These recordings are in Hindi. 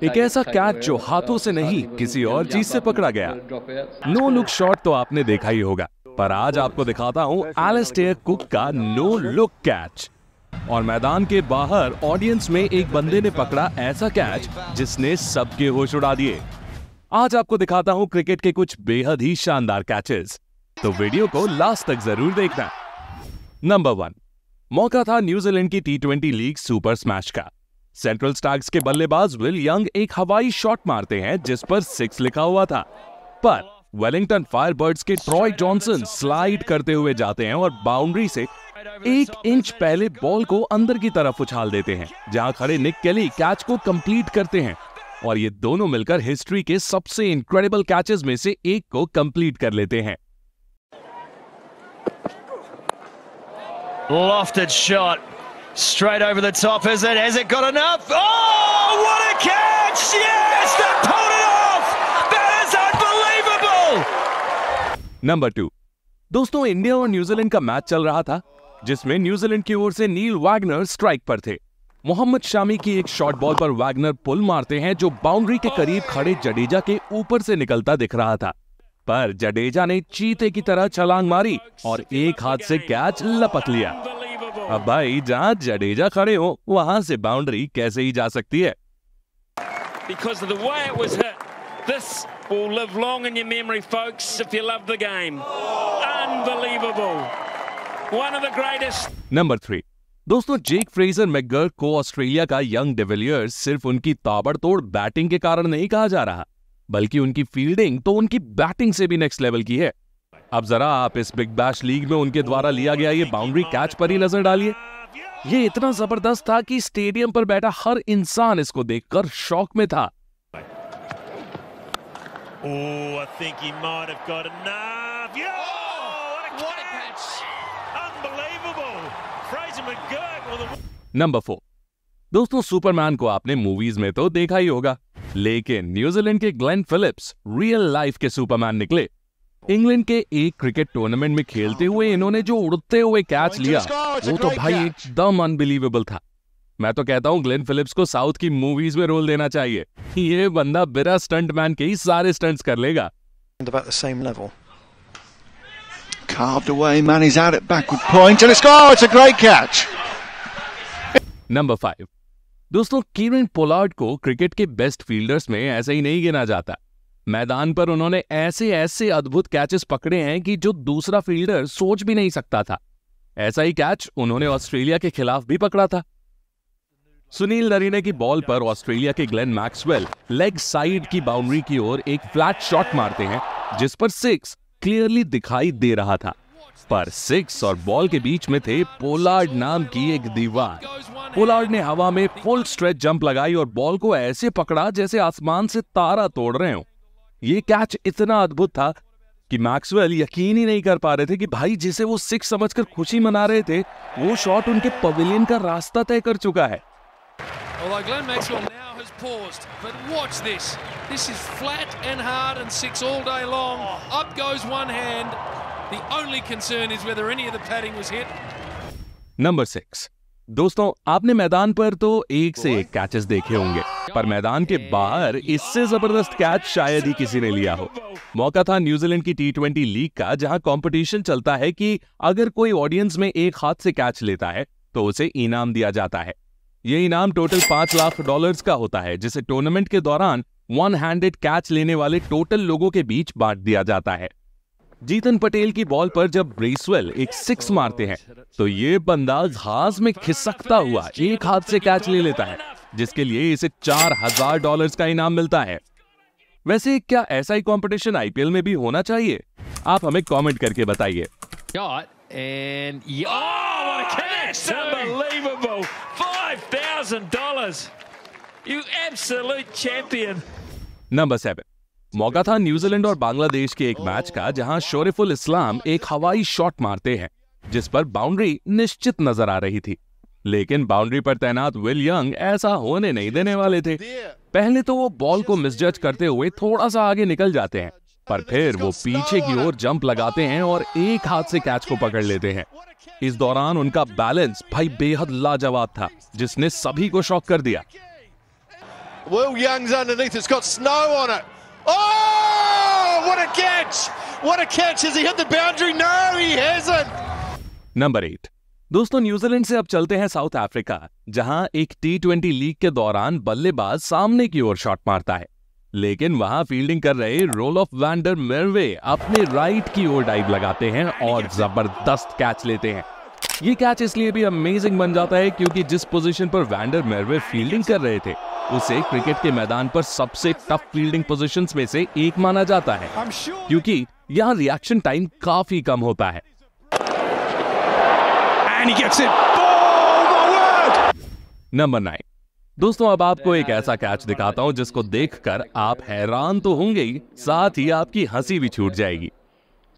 एक ऐसा कैच जो हाथों से नहीं किसी और चीज से पकड़ा गया। नो लुक शॉट तो आपने देखा ही होगा, पर आज आपको दिखाता हूं एलिस्टेयर कुक का नो लुक कैच। और मैदान के बाहर ऑडियंस में एक बंदे ने पकड़ा ऐसा कैच जिसने सबके होश उड़ा दिए। आज आपको दिखाता हूं क्रिकेट के कुछ बेहद ही शानदार कैचेस, तो वीडियो को लास्ट तक जरूर देखना। नंबर 1, मौका था न्यूजीलैंड की T20 लीग सुपर स्मैश का। सेंट्रल स्टार्स के बल्लेबाज विल यंग एक हवाई शॉट मारते हैं जिस पर 6 लिखा हुआ था, पर वेलिंगटन फायरबर्ड्स के ट्रॉय जॉनसन स्लाइड करते हुए जाते हैं और बाउंड्री से 1 इंच पहले बॉल को अंदर की तरफ उछाल देते हैं, जहां खड़े निक केली कैच को कंप्लीट करते हैं और ये दोनों मिलकर हिस्ट्री के सबसे इनक्रेडिबल कैचेस में से एक को कंप्लीट कर लेते हैं। Lofted shot straight over the top. Has it got enough? Oh, what a catch! Yes, they pulled it off. That is unbelievable. Number 2, दोस्तों इंडिया और न्यूजीलैंड का मैच चल रहा था जिसमें न्यूजीलैंड की ओर से नील वैगनर स्ट्राइक पर थे। मोहम्मद शामी की एक शॉर्ट बॉल पर वैगनर पुल मारते हैं जो बाउंड्री के करीब खड़े जडेजा के ऊपर से निकलता दिख रहा था, पर जडेजा ने चीते की तरह छलांग मारी और एक हाथ से कैच लपक लिया। अब भाई जहां जडेजा खड़े हो वहां से बाउंड्री कैसे ही जा सकती है। Because of the way it was hit, this will live long in your memory, folks, if you love the game. Unbelievable. One of the greatest. Number 3, दोस्तों जेक फ्रेजर मैकगर्क को ऑस्ट्रेलिया का यंग डिविलियर्स सिर्फ उनकी ताबड़तोड़ बैटिंग के कारण नहीं कहा जा रहा, बल्कि उनकी फील्डिंग तो उनकी बैटिंग से भी नेक्स्ट लेवल की है। अब जरा आप इस बिग बैश लीग में उनके द्वारा लिया गया ये बाउंड्री कैच पर ही नजर डालिए। ये इतना जबरदस्त था कि स्टेडियम पर बैठा हर इंसान इसको देखकर शॉक में था। Oh, I think he might have got enough. Yeah! What a catch! Unbelievable. Fraser McGurk with a... number 4, दोस्तों सुपरमैन को आपने मूवीज में तो देखा ही होगा, लेकिन न्यूजीलैंड के ग्लेन फिलिप्स रियल लाइफ के सुपरमैन निकले। इंग्लैंड के एक क्रिकेट टूर्नामेंट में खेलते हुए इन्होंने जो उड़ते हुए कैच लिया वो तो भाई एकदम अनबिलीवेबल था। मैं तो कहता हूं ग्लेन फिलिप्स को साउथ की मूवीज में रोल देना चाहिए। ये बंदा बिना स्टंटमैन के ही सारे स्टंट्स कर लेगा। Carved away, Manny's out at backward point and it's a great catch. Number 5, दोस्तों कीरन पोलार्ड को क्रिकेट के बेस्ट फील्डर्स में ऐसे ही नहीं गिना जाता। मैदान पर उन्होंने ऐसे ऐसे अद्भुत कैचेस पकड़े हैं कि जो दूसरा फील्डर सोच भी नहीं सकता था। ऐसा ही कैच उन्होंने ऑस्ट्रेलिया के खिलाफ भी पकड़ा था। सुनील नरीने की बॉल पर ऑस्ट्रेलिया के ग्लेन मैक्सवेल लेग साइड की बाउंड्री की ओर एक फ्लैट शॉट मारते हैं जिस पर 6 क्लियरली दिखाई दे रहा था, पर 6 और बॉल के बीच में थे पोलार्ड नाम की एक दीवार। पोलार्ड ने हवा में फुल स्ट्रेच जंप लगाई और बॉल को ऐसे पकड़ा जैसे आसमान से तारा तोड़ रहे हो। ये कैच इतना अद्भुत था कि मैक्सवेल यकीन ही नहीं कर पा रहे थे कि भाई जिसे वो 6 समझकर खुशी मना रहे थे वो शॉट उनके पवेलियन का रास्ता तय कर चुका है। Although Glenn Maxwell now has paused, but watch this. This is flat and hard and 6 all day long. Up goes one hand. The only concern is whether any of the padding was hit. Number 6, दोस्तों आपने मैदान पर तो एक से एक कैचेस देखे होंगे, पर मैदान के बाहर इससे जबरदस्त कैच शायद ही किसी ने लिया हो। मौका था न्यूजीलैंड की T20 लीग का, जहां कंपटीशन चलता है कि अगर कोई ऑडियंस में एक हाथ से कैच लेता है तो उसे इनाम दिया जाता है। ये इनाम टोटल $5 लाख का होता है, जिसे टूर्नामेंट के दौरान वन हैंडेड कैच लेने वाले टोटल लोगों के बीच बांट दिया जाता है। जीतन पटेल की बॉल पर जब ब्रेसवेल एक 6 मारते हैं तो ये बंदा घास में खिसकता हुआ एक हाथ से कैच ले लेता है, जिसके लिए इसे $4000 का इनाम मिलता है। वैसे क्या ऐसा ही कंपटीशन आईपीएल में भी होना चाहिए? आप हमें कमेंट करके बताइए। You absolute champion. नंबर 7, मौका था न्यूजीलैंड और बांग्लादेश के एक मैच का, जहां शोरिफुल इस्लाम एक हवाई शॉट मारते हैं जिस पर बाउंड्री निश्चित नजर आ रही थी, लेकिन बाउंड्री पर तैनात विल यंग ऐसा होने नहीं देने वाले थे। पहले तो वो बॉल को मिसजज करते हुए थोड़ा सा आगे निकल जाते हैं, पर फिर वो पीछे की ओर जंप लगाते हैं और एक हाथ से कैच को पकड़ लेते हैं। इस दौरान उनका बैलेंस भाई बेहद लाजवाब था, जिसने सभी को शॉक कर दिया। Will Young's underneath. It's got snow on it. Oh, what a catch! What a catch! Has he hit the boundary? No, he hasn't. Number 8। दोस्तों, न्यूजीलैंड से अब चलते हैं साउथ अफ्रीका, जहां एक T20 लीग के दौरान बल्लेबाज सामने की ओर शॉट मारता है, लेकिन वहां फील्डिंग कर रहे रोलोफ वैन डर मेर्वे अपने राइट की ओर डाइव लगाते हैं और जबरदस्त कैच लेते हैं। ये कैच इसलिए भी अमेजिंग बन जाता है क्योंकि जिस पोजीशन पर वैन डर मेर्वे फील्डिंग कर रहे थे उसे क्रिकेट के मैदान पर सबसे टफ फील्डिंग पोजीशंस में से एक माना जाता है, क्योंकि यहाँ रिएक्शन टाइम काफी कम होता है। And he gets it. Oh my word! Number 9। दोस्तों, अब आपको एक ऐसा कैच दिखाता हूं जिसको देखकर आप हैरान तो होंगे ही, साथ ही आपकी हंसी भी छूट जाएगी।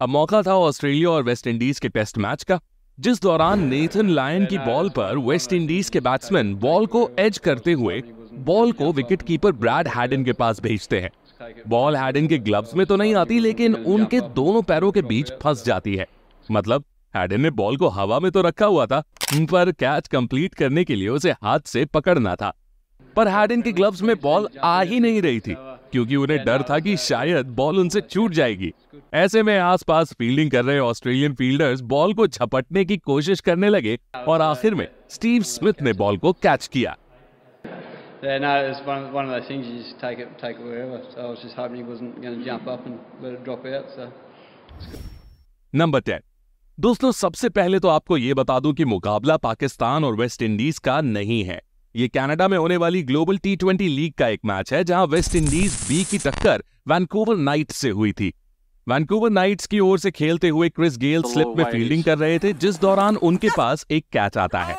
अब मौका था ऑस्ट्रेलिया और वेस्ट इंडीज के टेस्ट मैच का, जिस दौरान नेथन लायन की बॉल पर वेस्ट इंडीज के बैट्समैन बॉल को एज करते हुए बॉल को विकेट कीपर ब्रैड हैडन के पास भेजते हैं। बॉल हैडन के ग्लव्स में तो नहीं आती, लेकिन उनके दोनों पैरों के बीच फंस जाती है। मतलब हैडन ने बॉल को हवा में तो रखा हुआ था, पर कैच कंप्लीट करने के लिए उसे हाथ से पकड़ना था। पर हैडन के ग्लव्स में बॉल आ ही नहीं रही थी, क्योंकि उन्हें डर था कि शायद बॉल उनसे छूट जाएगी। ऐसे में आसपास फील्डिंग कर रहे ऑस्ट्रेलियन फील्डर्स बॉल को झपटने की कोशिश करने लगे और आखिर में स्टीव स्मिथ ने बॉल को कैच किया। Yeah, no, it's one of those things you just take it wherever. So I was just hoping he wasn't going to jump up and let it drop out. So. Number 10। दोस्तों, सबसे पहले तो आपको ये बता दूं कि मुकाबला पाकिस्तान और वेस्ट इंडीज का नहीं है। ये कनाडा में होने वाली ग्लोबल T20 लीग का एक मैच है, जहां वेस्ट इंडीज बी की टक्कर वैनकूवर नाइट्स से हुई थी। वैनकूवर नाइट्स की ओर से खेलते हुए क्रिस गेल स्लिप में फील्डिंग कर रहे थे, जिस दौरान उनके पास एक कैच आता है।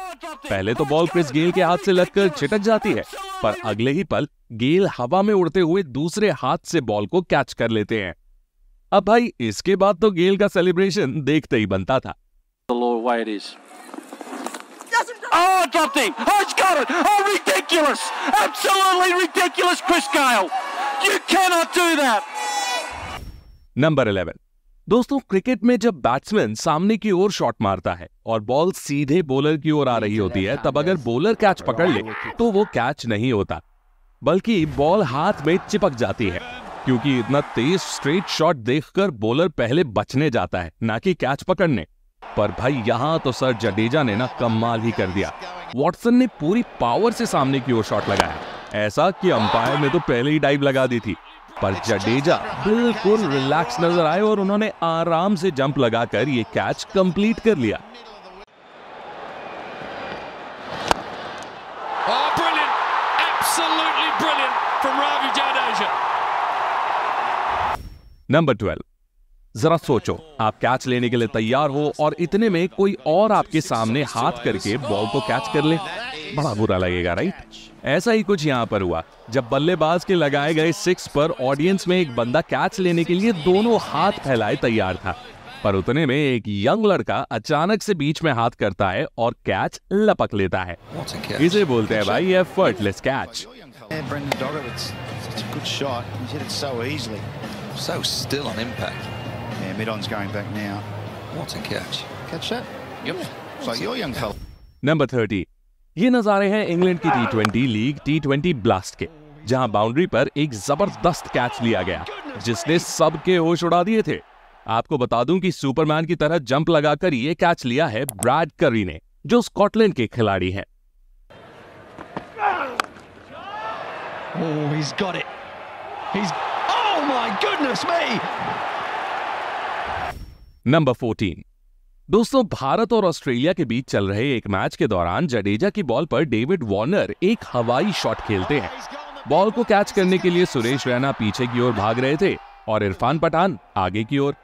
पहले तो बॉल क्रिस गेल के हाथ से लगकर छिटक जाती है, पर अगले ही पल गेल हवा में उड़ते हुए दूसरे हाथ से बॉल को कैच कर लेते हैं। अब भाई, इसके बाद तो गेल का सेलिब्रेशन देखते ही बनता था। Oh, dropped him. Oh, he's got it. Oh, ridiculous. Absolutely ridiculous, Chris Gale. You cannot do that. Number 11। दोस्तों, क्रिकेट में जब बैट्समैन सामने की ओर शॉट मारता है और बॉल सीधे बॉलर की ओर आ रही होती है, तब अगर बॉलर कैच पकड़ ले तो वो कैच नहीं होता, बल्कि बॉल हाथ में चिपक जाती है, क्योंकि इतना तेज स्ट्रेट शॉट देखकर बॉलर पहले बचने जाता है, ना कि कैच पकड़ने। पर भाई, यहां तो सर जडेजा ने ना कमाल ही कर दिया। वॉटसन ने पूरी पावर से सामने की ओर शॉट लगाया, ऐसा कि अंपायर ने तो पहले ही डाइव लगा दी थी, पर जडेजा बिल्कुल रिलैक्स नजर आए और उन्होंने आराम से जंप लगाकर ये कैच कंप्लीट कर लिया। नंबर 12। जरा सोचो, आप कैच लेने के लिए तैयार हो और इतने में कोई और आपके सामने हाथ करके बॉल को कैच कर ले, बड़ा बुरा लगेगा, राइट? ऐसा ही कुछ यहां पर हुआ, जब बल्लेबाज के लगाए गए 6 पर ऑडियंस में एक बंदा कैच लेने के लिए दोनों हाथ फैलाए तैयार था, पर उतने में एक यंग लड़का अचानक से बीच में हाथ करता है और कैच लपक लेता है। इसे बोलते हैं भाई effortless catch. So still on impact. Yeah, mid-on's going back now. What a catch. Catch that? Yep. It's like your young fella. Number 30। ये नजारे हैं इंग्लैंड की T20 लीग T20 ब्लास्ट के, जहां बाउंड्री पर एक जबरदस्त कैच लिया गया जिसने सबके होश उड़ा दिए थे। आपको बता दूं कि सुपरमैन की तरह जंप लगाकर ये कैच लिया है ब्रैड करी ने, जो स्कॉटलैंड के खिलाड़ी हैं। Oh, he's got it. Oh my goodness me! Number 14। दोस्तों, भारत और ऑस्ट्रेलिया के बीच चल रहे एक मैच के दौरान जडेजा की बॉल पर डेविड वार्नर एक हवाई शॉट खेलते हैं। बॉल को कैच करने के लिए सुरेश रैना पीछे की ओर भाग रहे थे और इरफान पठान आगे की ओर।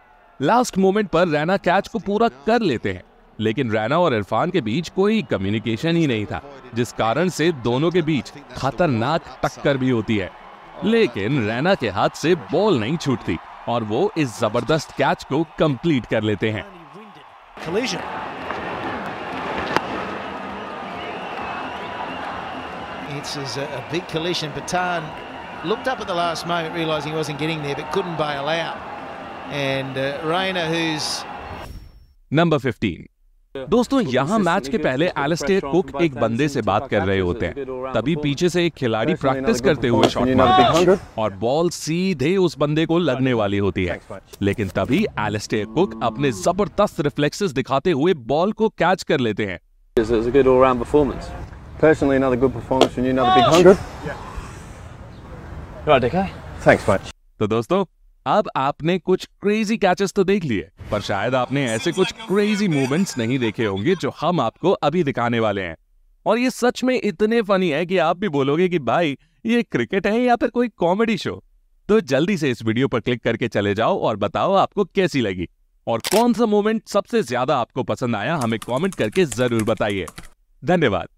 लास्ट मोमेंट पर रैना कैच को पूरा कर लेते हैं, लेकिन रैना और इरफान के बीच कोई कम्युनिकेशन ही नहीं था, जिस कारण से दोनों के बीच खतरनाक टक्कर भी होती है। लेकिन रैना के हाथ से बॉल नहीं छूटती और वो इस जबरदस्त कैच को कंप्लीट कर लेते हैं। Collision. It's a big collision. Patan looked up at the last moment, realising he wasn't getting there, but couldn't bail out. And Rayner, who's Number 15। दोस्तों यहाँ मैच के पहले एलिस्टेयर कुक एक बंदे से बात कर रहे होते हैं, तभी पीछे से एक खिलाड़ी प्रैक्टिस करते हुए शॉट मारता है और बॉल सीधे उस बंदे को लगने वाली होती है, लेकिन तभी एलिस्टेयर कुक अपने जबरदस्त रिफ्लेक्सेस दिखाते हुए बॉल को कैच कर लेते हैं। Personally, another good performance from you, another big 100. Right, DK. Thanks, mate. तो दोस्तों अब आपने कुछ क्रेजी कैचेस तो देख लिए, पर शायद आपने ऐसे कुछ क्रेजी मूवमेंट्स नहीं देखे होंगे जो हम आपको अभी दिखाने वाले हैं। और ये सच में इतने फनी है कि आप भी बोलोगे कि भाई ये क्रिकेट है या फिर कोई कॉमेडी शो। तो जल्दी से इस वीडियो पर क्लिक करके चले जाओ और बताओ आपको कैसी लगी और कौन सा मूवमेंट सबसे ज्यादा आपको पसंद आया, हमें कॉमेंट करके जरूर बताइए। धन्यवाद।